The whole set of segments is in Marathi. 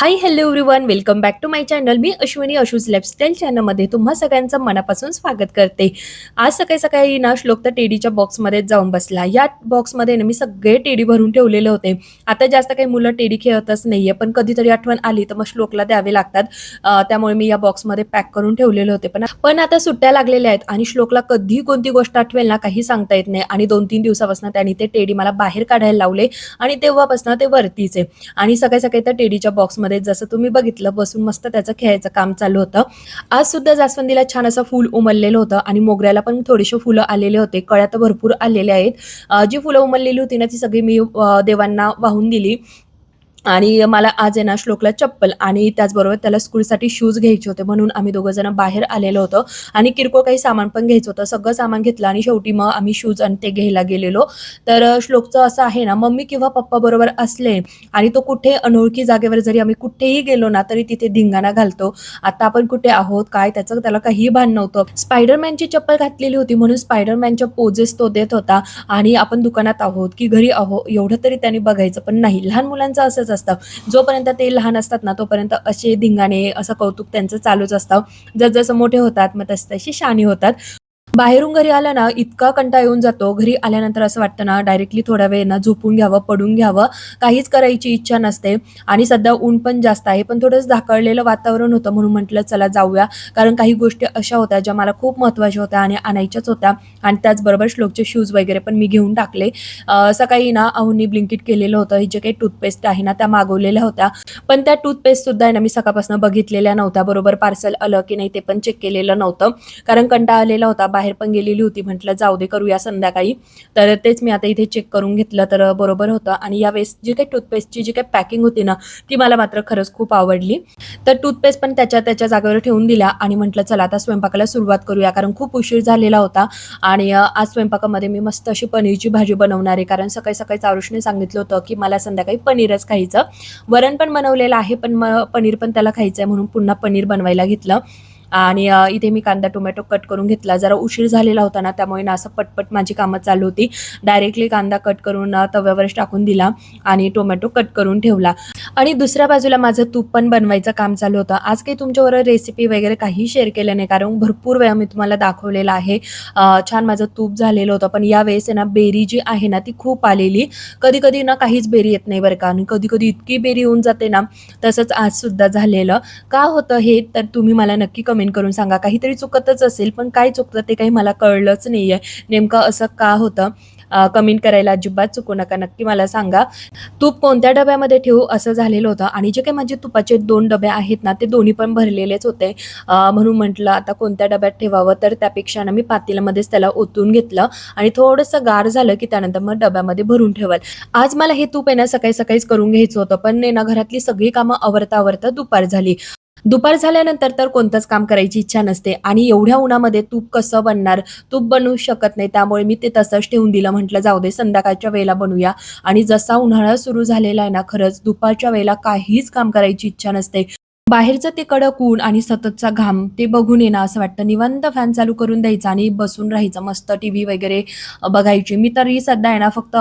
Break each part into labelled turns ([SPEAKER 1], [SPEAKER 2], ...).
[SPEAKER 1] High hello everyone, welcome back to my channel. मी अश्विनी, अशूज लाईफस्टाईल चॅनलमध्ये तुम्हा सगळ्यांचं मनापासून स्वागत करते. आज सकाळी सकाळी ना श्लोक तर टेडीच्या बॉक्समध्ये जाऊन बसला. या बॉक्समध्ये ना मी सगळे टेडी भरून ठेवलेले होते. आता जास्त काही मुलं टेडी खेळतच नाहीये, पण कधीतरी आठवण आली तर मग श्लोकला द्यावे लागतात. त्यामुळे मी या बॉक्समध्ये पॅक करून ठेवलेले होते. पण आता सुट्ट्या लागलेल्या आहेत आणि श्लोकला कधी कोणती गोष्ट आठवेल ना काही सांगता येत नाही. आणि 2-3 दिवसापासून त्यांनी ते टेडी मला बाहेर काढायला लावले आणि तेव्हापासून ते वरतीच आहे. आणि सकाळी सकाळी त्या टेडीच्या बॉक्समध्ये जसं तुम्ही बघितलं बसून मस्त त्याचं खेळायचं काम चालू होतं. आज सुद्धा जास्वंदीला छान असं फूल उमललेलं होतं आणि मोगऱ्याला पण थोडेसे फुलं आलेले होते. कळ्या तर भरपूर आलेल्या आहेत. जी फुलं उमललेली होती ना ती सगळी मी देवांना वाहून दिली. आणि मला आज आहे ना श्लोकला चप्पल आणि त्याचबरोबर त्याला स्कूलसाठी शूज घ्यायचे होते, म्हणून आम्ही दोघं जण बाहेर आलेलो होतो आणि किरकोळ काही सामान पण घ्यायचं होतं. सगळं सामान घेतलं आणि शेवटी मग आम्ही शूज आणि ते घ्यायला गेलेलो. तर श्लोकचं असं आहे ना, मम्मी किंवा पप्पा बरोबर असले आणि तो कुठे अनोळखी जागेवर जरी आम्ही कुठेही गेलो ना तरी तिथे धिंगाणा घालतो. आता आपण कुठे आहोत काय त्याचं त्याला काहीही भान नव्हतं. स्पायडरमॅनची चप्पल घातलेली होती म्हणून स्पायडरमॅनच्या पोजेस तो देत होता. आणि आपण दुकानात आहोत की घरी आहोत एवढं तरी त्यांनी बघायचं पण नाही. लहान मुलांचं असंच असतं, जोपर्यंत ते लहान असतात ना तोपर्यंत असे धिंगाणे असं कौतुक त्यांचं चालूच असतं. जसजसं मोठे होतात मग तशी शहाणी होतात. बाहेरून घरी आलं ना इतका कंटाळा येऊन जातो. घरी आल्यानंतर असं वाटतं ना डायरेक्टली थोडा वेळ ना झोपून घ्यावं, पडून घ्यावं. काहीच करायची इच्छा नसते. आणि सध्या ऊन पण जास्त आहे, पण थोडंसं झाकळलेलं वातावरण होतं म्हणून म्हटलं चला जाऊया. कारण काही गोष्टी अशा होत्या ज्या मला खूप महत्त्वाच्या होत्या आणि आणायच्याच होत्या. आणि त्याचबरोबर श्लोकचे शूज वगैरे पण मी घेऊन टाकले. सकाळी ना अहोंनी ब्लिंकिट केलेलं होतं. हे जे काही टूथपेस्ट आहे ना त्या मागवलेल्या होत्या. पण त्या टूथपेस्ट सुद्धा आहे ना मी सकाळपासून बघितलेल्या नव्हत्या. बरोबर पार्सल आलं की नाही ते पण चेक केलेलं नव्हतं. कारण कंटाळा आलेला होता, बाहेर पण गेलेली होती. म्हटलं जाऊ दे करूया संध्याकाळी. तर तेच मी आता इथे चेक करून घेतलं तर बरोबर होतं. आणि यावेळेस जी काही टूथपेस्टची जी काही पॅकिंग होती ना ती मला मात्र खरंच खूप आवडली. तर टूथपेस्ट पण त्याच्या त्याच्या जागेवर ठेवून दिल्या आणि म्हटलं चला आता स्वयंपाकाला सुरुवात करूया, कारण खूप उशीर झालेला होता. आणि आज स्वयंपाकामध्ये मी मस्त अशी पनीरची भाजी बनवणार आहे, कारण सकाळी सकाळीच आरुषने सांगितलं होतं की मला संध्याकाळी पनीरच खायचं. वरण पण बनवलेलं आहे पण मग पनीर पण त्याला खायचं आहे म्हणून पुन्हा पनीर बनवायला घेतलं. आणि इथे मी कांदा टोमॅटो कट करून घेतला. जरा उशीर झालेला होता ना त्यामुळे ना असं पटपट माझी कामं चालू होती. डायरेक्टली कांदा कट करून तव्यावरच टाकून दिला आणि टोमॅटो कट करून ठेवला. आणि दुसऱ्या बाजूला माझं तूप पण बनवायचं काम चालू होतं. आज काही तुमच्याबरोबर रेसिपी वगैरे काही शेअर केलं नाही, कारण भरपूर वेळा मी तुम्हाला दाखवलेलं आहे. छान माझं तूप झालेलं होतं. पण यावेळेस आहे ना बेरी जी आहे ना ती खूप आलेली. कधी कधी ना काहीच बेरी येत नाही बरं का, आणि कधी कधी इतकी बेरी येऊन जाते ना. तसंच आज सुद्धा झालेलं. का होतं हे तर तुम्ही मला नक्की कमेंट करून सांगा. काहीतरी चुकतच असेल पण काय चुकतं ते काही मला कळलंच नाहीये. नेमकं असं का होतं? कमेंट करायला अजिबात चुकू नका, नक्की मला सांगा. तूप कोणत्या डब्यामध्ये ठेवू असं झालेलं होतं. आणि जे काही माझे तुपाचे 2 डबे आहेत ना ते दोन्ही पण भरलेलेच होते. म्हणून म्हटलं आता कोणत्या डब्यात ठेवावं, तर त्यापेक्षा ना मी पातेल्यामध्येच त्याला ओतून घेतलं आणि थोडंसं गार झालं की त्यानंतर मग डब्यामध्ये भरून ठेवाल. आज मला हे तूप आहे ना सकाळी सकाळीच करून घ्यायचं होतं, पण आहे ना घरातली सगळी कामं आवरता आवरता दुपार झाली. दुपार झाल्यानंतर तर कोणतंच काम करायची इच्छा नसते आणि एवढ्या उन्हामध्ये तूप कसं बनणार? तूप बनवू शकत नाही, त्यामुळे मी ते तसंच ठेवून दिलं. म्हटलं जाऊ दे संध्याकाळच्या वेळेला बनवूया. आणि जसा उन्हाळा सुरू झालेला आहे ना खरंच दुपारच्या वेळेला काहीच काम करायची इच्छा नसते. बाहेरचं ते कडक ऊन आणि सततचा घाम ते बघून आहे ना असं वाटतं निवांत फॅन चालू करून द्यायचा आणि बसून राहायचं, मस्त टीव्ही वगैरे बघायची. मी तरी सध्या आहे ना फक्त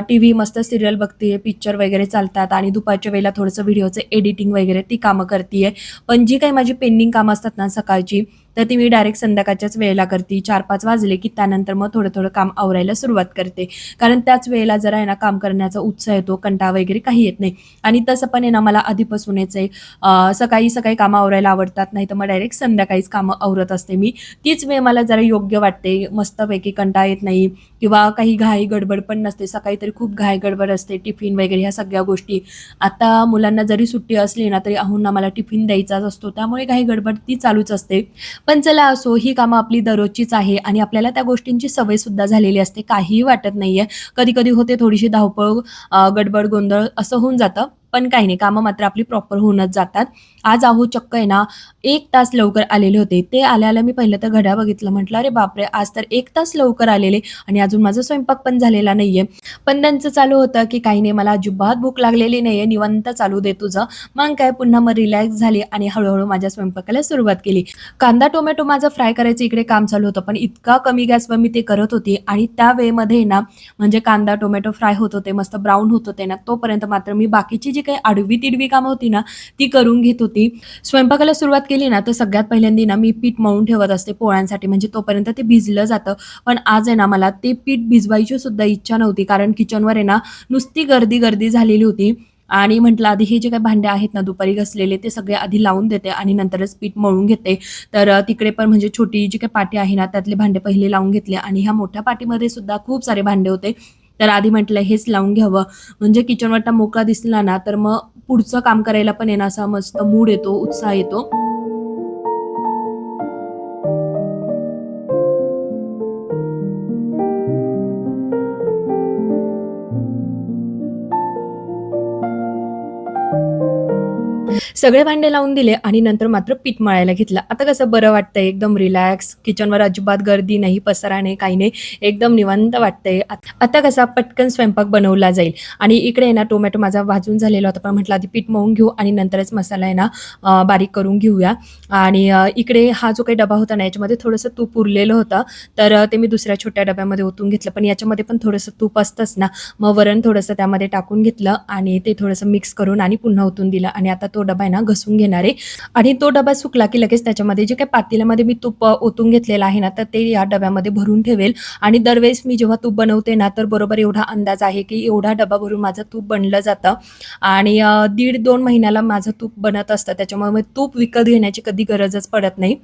[SPEAKER 1] टीव्ही मस्त सीरियल बघते, पिक्चर वगैरे चालतात आणि दुपारच्या वेळेला थोडंसं व्हिडिओचं एडिटिंग वगैरे ती कामं करते. पण जी काही माझी पेंडिंग कामं असतात ना सकाळची तर ती मी डायरेक्ट संध्याकाळच्याच वेळेला करते. 4-5 वाजले की त्यानंतर मग थोडं थोडं काम आवरायला सुरुवात करते. कारण त्याच वेळेला जरा आहे ना काम करण्याचा उत्साह येतो, कंटाळा वगैरे काही येत नाही. आणि तसं पण आहे ना मला आधीपासूनच आहे सकाळी सकाळी कामं आवरायला आवडतात, नाही तर मग डायरेक्ट संध्याकाळीच कामं आवरत असते मी. तीच वेळ मला जरा योग्य वाटते. मस्तपैकी कंटाळा येत नाही किंवा काही घाई गडबड पण नसते. सकाळी तरी खूप घाई गडबड असते, टिफिन वगैरे ह्या सगळ्या गोष्टी. आता मुलांना जरी सुट्टी असली ना तरी अहोंना मला टिफिन द्यायचाच असतो, त्यामुळे घाई गडबड ती चालूच असते. पण चला असो, ही कामं आपली दररोजचीच आहे आणि आपल्याला त्या गोष्टींची सवय सुद्धा झालेली असते. काहीही वाटत नाहीये. कधी-कधी होते थोडीशी धावपळ, गडबड, गोंधळ असं होऊन जातं. पण काही नाही, कामं मात्र आपली प्रॉपर होऊनच जातात. आज अहो चक्क आहे ना 1 तास लवकर आलेले होते. ते आल्या-आल्या मी पहिलं तर घड्याळ बघितलं. म्हटलं, "अरे बापरे! आज तर 1 तास लवकर आलेले आणि अजून माझा स्वयंपाक पण झालेला नाहीये." पण त्यांचं चालू होतं, की "काही नाही, मला अजिबात भूक लागलेली नाहीये. निवांत चालू दे तुझं." मग काय पुन्हा मग रिलॅक्स झाली आणि हळू माझ्या स्वयंपाकाला सुरुवात केली. कांदा टोमॅटो माझं फ्राय करायचं इकडे काम चालू होतं, पण इतका कमी गॅसवर मी ते करत होते आणि त्या वेळेमध्ये ना म्हणजे कांदा टोमॅटो फ्राय होत होते, मस्त ब्राऊन होत होते ना, तोपर्यंत मात्र मी बाकीची जी काही आडवी-तिडवी कामं होती ना, ती करून घेत होती. स्वयंपाकाला सुरुवात केली ना, तर सगळ्यात पहिल्यांदा ना मी पीठ मळून ठेवत असते पोळ्यांसाठी, म्हणजे तोपर्यंत ते भिजलं जातं. पण आज आहे ना, मला ते पीठ भिजवायची सुद्धा इच्छा नव्हती, कारण किचनवर आहे ना, नुसती गर्दी झालेली होती. आणि म्हटलं आधी हे जे काही भांडे आहेत ना दुपारी घासलेले, ते सगळे आधी लावून देते आणि नंतरच पीठ मळून घेते. तर तिकडे पण म्हणजे छोटी जी काही पाटी आहे ना, त्यातले भांडे पहिले लावून घेतले आणि ह्या मोठ्या पाटीमध्ये सुद्धा खूप सारे भांडे होते. तर आधी म्हटलं हेच लावून घ्यावं, म्हणजे किचन वाटा मोकळा दिसला ना, तर मग पुढचं काम करायला पण आहे ना, असा मस्त मूड येतो, उत्साह येतो. सगळे भांडे लावून दिले आणि नंतर मात्र पीठ मळायला घेतलं. आता कसं बरं वाटतंय, एकदम रिलॅक्स, किचनवर अजिबात गर्दी नाही, पसारा नाही, काही नाही. एकदम निवांत वाटतंय. आता कसा पटकन स्वयंपाक बनवला जाईल. आणि इकडे आहे ना टोमॅटो माझा भाजून झालेला होता, पण म्हटलं आधी पीठ मळून घेऊ आणि नंतरच मसाला आहे ना बारीक करून घेऊया. आणि इकडे हा जो काही डबा होता ना, याच्यामध्ये थोडंसं तूप उरलेलं होतं, तर ते मी दुसऱ्या छोट्या डब्यामध्ये ओतून घेतलं. पण याच्यामध्ये पण थोडंसं तूप असतंच ना, मग वरण थोडंसं त्यामध्ये टाकून घेतलं आणि ते थोडंसं मिक्स करून आणि पुन्हा ओतून दिलं आणि आता तो डबा आहे ना घसून घेणार आहे. आणि तो डबा सुकला की लगेच त्याच्यामध्ये जे काही पातेल्यामध्ये मी तूप ओतून घेतलेलं आहे ना, तर ते या डब्यामध्ये भरून ठेवेल. आणि दरवेळेस मी जेव्हा तूप बनवते ना, तर बरोबर एवढा अंदाज आहे की एवढा डबा भरून माझं तूप बनलं जातं. आणि 1.5-2 महिन्याला माझं तूप बनत असतं, त्याच्यामुळे मग तूप विकत घेण्याची कधी गरजच पडत नाही.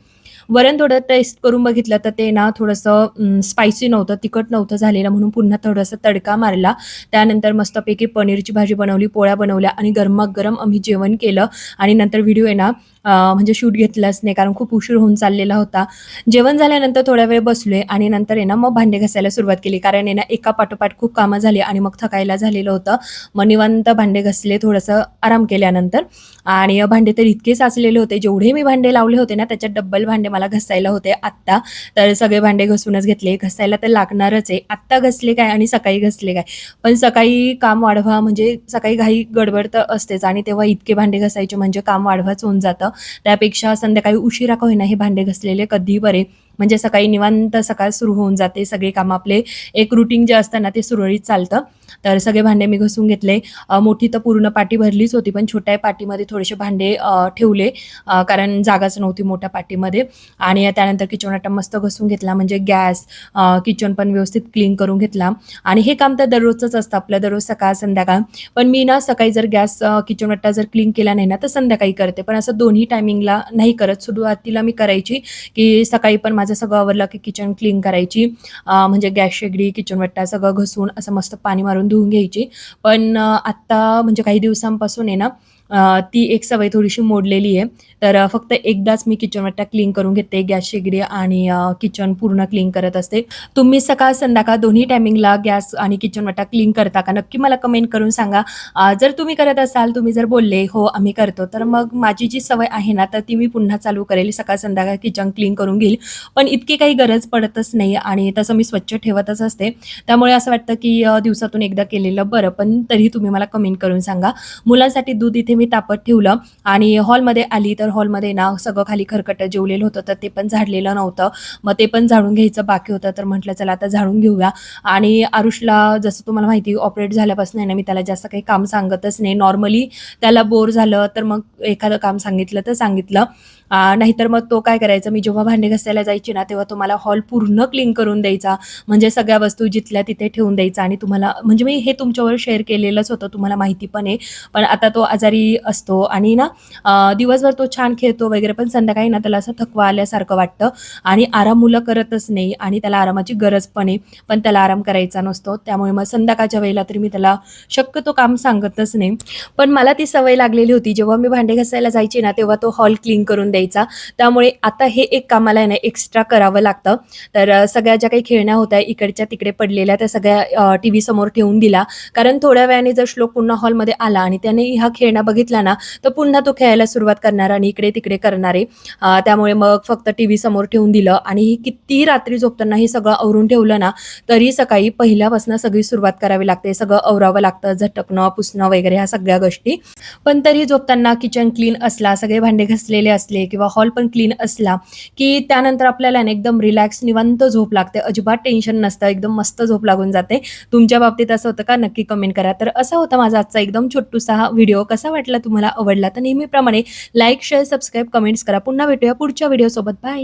[SPEAKER 1] वरण थोडं टेस्ट करून बघितलं, तर ते ना थोडंसं स्पायसी नव्हतं, तिखट नव्हतं झालेलं, म्हणून पुन्हा थोडंसं तडका मारला. त्यानंतर मस्तपैकी पनीरची भाजी बनवली, पोळ्या बनवल्या आणि गरमागरम आम्ही जेवण केलं. आणि नंतर व्हिडिओ आहे ना म्हणजे शूट घेतलाच नाही, कारण खूप उशीर होऊन चाललेला होता. जेवण झाल्यानंतर थोडा वेळ बसलोय आणि नंतर आहे ना मग भांडे घासायला सुरुवात केली, कारण आहे ना एका पाठोपाठ खूप कामं झाली आणि मग थकायला झालेलं होतं. मग निवांत भांडे घासले थोडंसं आराम केल्यानंतर. आणि भांडे तर इतके साचलेले होते, जेवढे मी भांडे लावले होते ना त्याच्यात डब्बल भांडे मला घासायला होते आत्ता. तर सगळे भांडे घासूनच घेतले, घासायला तर लागणारच आहे. आत्ता घासले काय आणि सकाळी घासले काय, पण सकाळी काम वाढवा, म्हणजे सकाळी घाई गडबड तर असतेच आणि तेव्हा इतके भांडे घासायचे म्हणजे काम वाढवाच होऊन जातं. त्यापेक्षा संध्याकाळी उशिरा का होईना हे भांडे घासलेले कधी बरे, म्हणजे सकाळी निवांत सकाळ सुरू होऊन जाते, सगळे काम आपले एक रुटीन जे असतं ना ते सुरळीत चालतं. तर सगळे भांडे मी घासून घेतले. मोठी तर पूर्ण पाटी भरलीच होती, पण छोट्या पाटीमध्ये थोडेसे भांडे ठेवले, कारण जागाच नव्हती मोठ्या पाटीमध्ये. आणि त्यानंतर किचन वाटा मस्त घासून घेतला, म्हणजे गॅस, किचन पण व्यवस्थित क्लीन करून घेतला. आणि हे काम तर दररोजच असतं आपलं, दररोज सकाळ संध्याकाळ. पण मी ना सकाळी जर गॅस किचन वाटा जर क्लीन केला नाही ना, तर संध्याकाळी करते, पण असं दोन्ही टायमिंगला नाही करत. सुरुवातीला मी करायची की सकाळी पण माझं सगळं आवरलं की किचन क्लीन करायची, म्हणजे गॅस शेगडी, किचन वाटा सगळं घसून असं मस्त पाणी मारून धुवून घ्यायची. पण आत्ता म्हणजे काही दिवसांपासून आहे ना ती एक सवय थोडीशी मोडलेली आहे. तर फक्त एकदाच मी किचन वाटा क्लीन करून घेते, गॅस शेगडी आणि किचन पूर्ण क्लीन करत असते. तुम्ही सकाळ संध्याकाळ दोन्ही टायमिंगला गॅस आणि किचन वाटा क्लीन करता का? नक्की मला कमेंट करून सांगा. जर तुम्ही करत असाल, तुम्ही जर बोलले हो आम्ही करतो, तर मग माझी जी सवय आहे ना तर ती मी पुन्हा चालू करेल, सकाळ संध्याकाळ किचन क्लीन करून घेईल. पण इतकी काही गरज पडतच नाही आणि तसं मी स्वच्छ ठेवतच असते. त्यामुळे असं वाटतं की दिवसातून एकदा केलेलं बरं. पण तरीही तुम्ही मला कमेंट करून सांगा. मुलांसाठी दूध इथे मी तापत ठेवलं आणि हॉलमध्ये आली, तर हॉलमध्ये ना सगळं खाली खरकटं जेवलेलं होतं, तर ते पण झाडलेलं नव्हतं. मग ते पण झाडून घ्यायचं बाकी होतं, तर म्हटलं चला आता झाडून घेऊया. आणि आरुषला जसं तुम्हाला माहिती ऑपरेट झाल्यापासून आहे ना मी त्याला जास्त काही काम सांगतच नाही. नॉर्मली त्याला बोर झालं तर मग एखादं काम सांगितलं तर सांगितलं, नाहीतर मग तो काय करायचा, मी जेव्हा भांडे घासायला जायची ना तेव्हा तो मला हॉल पूर्ण क्लीन करून द्यायचा, म्हणजे सगळ्या वस्तू जिथल्या तिथे ठेवून द्यायचा. आणि तुम्हाला म्हणजे मी हे तुमच्यावर शेअर केलेलंच होतं, तुम्हाला माहिती पण आहे. पण आता तो आजारी असतो आणि ना दिवसभर तो छान खेळतो वगैरे, पण संध्याकाळी ना त्याला असं थकवा आल्यासारखं वाटतं आणि आराम मुलं करतच नाही आणि त्याला आरामाची गरज पण आहे, पण त्याला आराम करायचा नसतो. त्यामुळे मग संध्याकाळच्या वेळेला तरी मी त्याला शक्यतो काम सांगतच नाही. पण मला ती सवय लागलेली होती, जेव्हा मी भांडे घासायला जायची ना तेव्हा तो हॉल क्लीन करून द्यायचा. त्यामुळे आता हे एक कामाला आहे ना एक्स्ट्रा करावं लागतं. तर सगळ्या ज्या काही खेळण्या होत्या इकडच्या तिकडे पडलेल्या, त्या सगळ्या टीव्ही समोर ठेवून दिला, कारण थोड्या वेळाने जर श्लोक पुन्हा हॉलमध्ये आला आणि त्याने ह्या खेळण्या बघितला ना, तर पुन्हा तो खेळायला सुरुवात करणार आणि इकडे-तिकडे करणार आहे. त्यामुळे मग फक्त टीव्ही समोर ठेवून दिलं आणि कितीही रात्री झोपताना हे सगळं आवरून ठेवलं ना, तरी सकाळी पहिल्यापासून सगळी सुरुवात करावी लागते. सगळं आवरावं लागतं, झटकणं, पुसणं वगैरे ह्या सगळ्या गोष्टी. पण तरी झोपताना किचन क्लीन असला, सगळे भांडे घासलेले असले किंवा हॉल पण क्लीन असला, की त्यानंतर आपल्याला ना एकदम रिलॅक्स निवांत झोप लागते. अजिबात टेन्शन नसतं. एकदम मस्त झोप लागून जाते. तुमच्या बाबतीत असं होतं का? नक्की कमेंट करा. तर असा होता माझा आजचा एकदम छोटूसा हा व्हिडिओ. कसा वाटला तुम्हाला? आवडला तर नेहमीप्रमाणे लाईक, शेअर, सबस्क्राईब, कमेंट्स करा. पुन्हा भेटूया पुढच्या व्हिडिओसोबत. बाय.